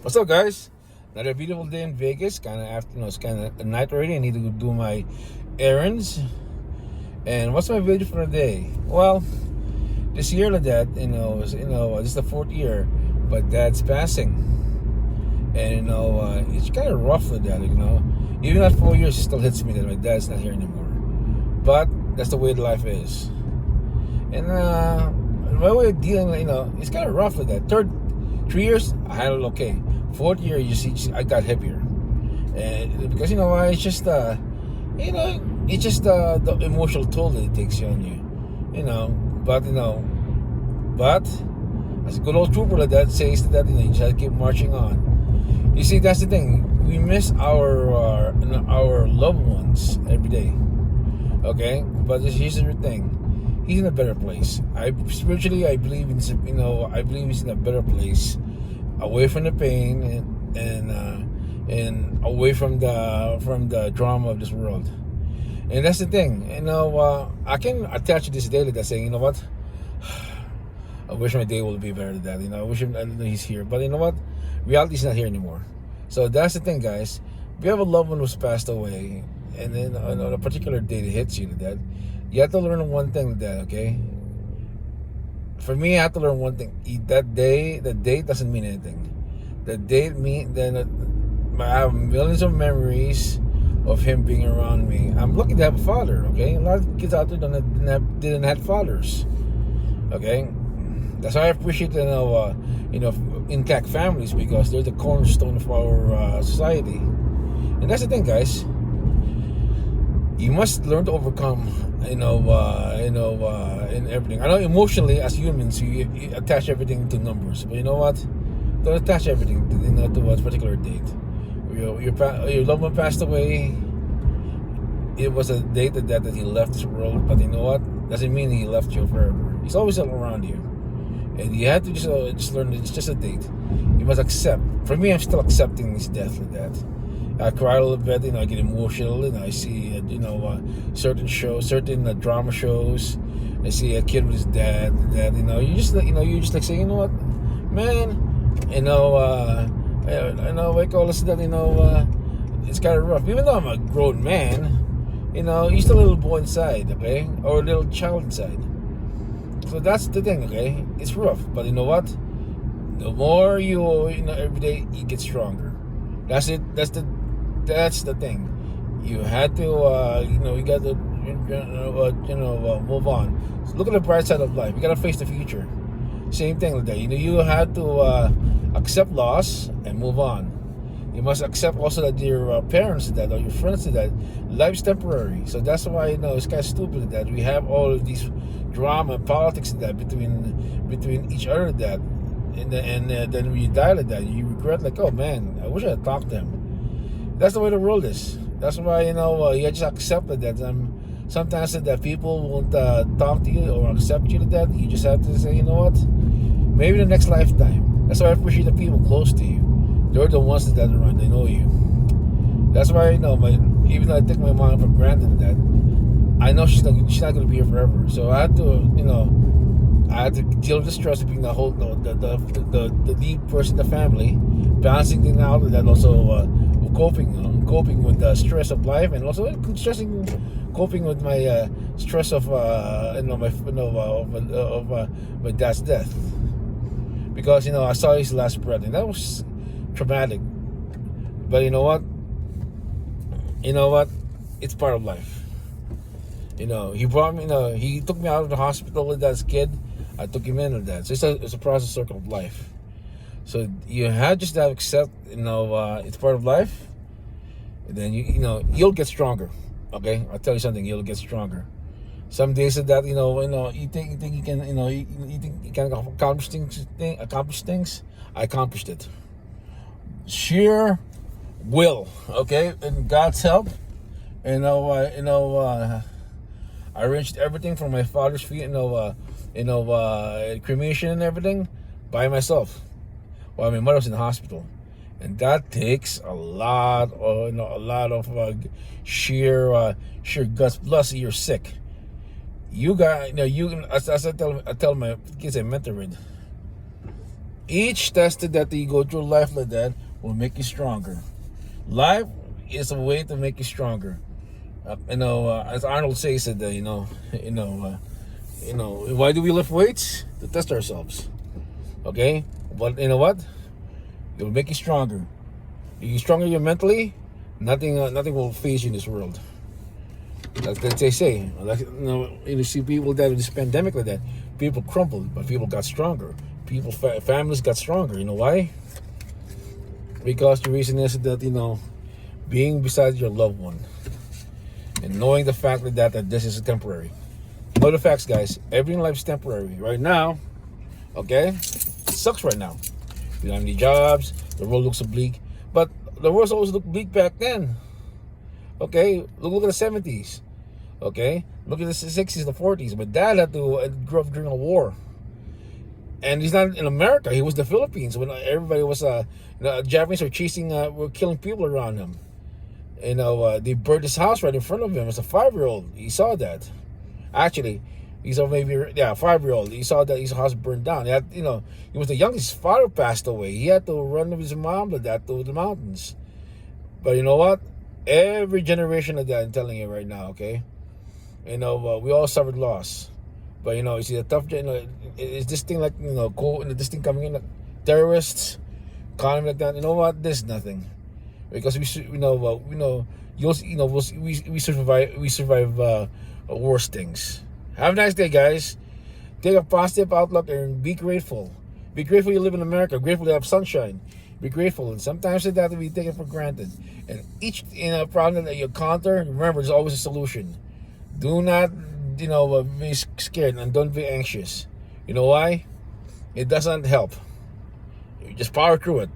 What's up, guys? Another beautiful day in Vegas. Kind of after, it's kind of night already. I need to go do my errands. And what's my video for the day? Well, this year, Dad, this is the fourth year, but Dad's passing, and it's kind of rough with that. Even at 4 years, it still hits me that my dad's not here anymore. But that's the way life is. And my way of dealing, it's kind of rough with that. 3 years, I handled okay. Fourth year, you see, I got heavier, and because it's just the emotional toll that it takes on you, but as a good old trooper like that says that you just have to keep marching on. You see, that's the thing. We miss our loved ones every day. Okay, but here's the thing. He's in a better place. I believe he's in a better place, away from the pain and away from the drama of this world. And that's the thing. I can attach to this daily that saying, you know what? I wish my day would be better than that. I wish he's here. But you know what? Reality's not here anymore. So that's the thing, guys. If you have a loved one who's passed away, and then on a particular day that hits you, that you have to learn one thing, that okay. For me, I have to learn one thing. The date doesn't mean anything. The date I have millions of memories of him being around me. I'm lucky to have a father. Okay, a lot of kids out there didn't have fathers. Okay, that's why I appreciate intact families, because they're the cornerstone of our society. And that's the thing, guys. You must learn to overcome, in everything. I know emotionally, as humans, you attach everything to numbers. But you know what? Don't attach everything to a particular date. Your loved one passed away. It was a date that he left this world. But you know what? Doesn't mean he left you forever. He's always around you. And you have to just learn that it's just a date. You must accept. For me, I'm still accepting his death like that. I cry a little bit, I get emotional, I see, certain shows, certain drama shows. I see a kid with his dad, you just like say, you know what, man, I call this that, it's kind of rough. Even though I'm a grown man, you're still a little boy inside, okay, or a little child inside. So that's the thing, okay. It's rough, but you know what? The more every day you get stronger. That's it. That's the thing. You had to, you got to, move on. So look at the bright side of life. You got to face the future. Same thing like that. You have to accept loss and move on. You must accept also that your parents did that, or your friends did that. Life's temporary. So that's why, it's kind of stupid that we have all of these drama and politics that between each other that. And then when you die like that, you regret, like, oh man, I wish I had talked to him. That's the way the world is. That's why, you just accept that. Sometimes that people won't talk to you or accept you to that. You just have to say, you know what? Maybe the next lifetime. That's why I appreciate the people close to you. They're the ones that are around. They know you. That's why, even though I take my mom for granted that, I know she's not going to be here forever. So I had to, I had to deal with the stress of being the lead person in the family, balancing things out, and then also coping with the stress of life, and also coping with my stress of my dad's death, because I saw his last breath, and that was traumatic. But you know what? It's part of life. He brought me. He took me out of the hospital as a kid. I took him in with that. So it's a process circle of life. So you have just to accept, it's part of life. And then you'll get stronger. Okay, I'll tell you something. You'll get stronger. Some days that you think you can you think you can accomplish things. I accomplished it. Sheer will. Okay, and God's help. I arranged everything for my father's feet, cremation and everything by myself. Well, my mother was in the hospital, and that takes a lot of sheer guts. Plus, you're sick. You got, as I tell my kids I mentor with, Each tested that you go through life like that will make you stronger. Life is a way to make you stronger. As Arnold says that, why do we lift weights? To test ourselves. Okay? But you know what? It will make you stronger. If you're stronger mentally, nothing will phase you in this world. That's what they say. Like, you see people that in this pandemic like that, people crumbled, but people got stronger. Families got stronger. You know why? Because the reason is that, being beside your loved one and knowing the fact that this is temporary. Know the facts, guys. Everything in life is temporary. Right now, okay? It sucks right now. We don't have any jobs. The world looks bleak. But the world always looked bleak back then. Okay? Look at the 70s. Okay? Look at the 60s, the 40s. My dad had to grow up during a war. And he's not in America. He was in the Philippines when everybody was, Japanese were killing people around him. They burned his house right in front of him. As a 5-year-old, he saw that. Actually, he's a 5-year-old. He saw that his house burned down. He was the youngest. His father passed away. He had to run with his mom to the mountains. But you know what? Every generation of that, I'm telling you right now, okay? We all suffered loss. But you see, the tough, is this thing like this thing coming in like terrorists, economy like that. You know what? There's nothing, because we survive worse things. Have a nice day, guys. Take a positive outlook and be grateful. Be grateful you live in America. Grateful to have sunshine. Be grateful, and sometimes it has to be taken for granted. And each problem that you encounter, remember, there's always a solution. Do not be scared, and don't be anxious. You know why? It doesn't help. You just power through it.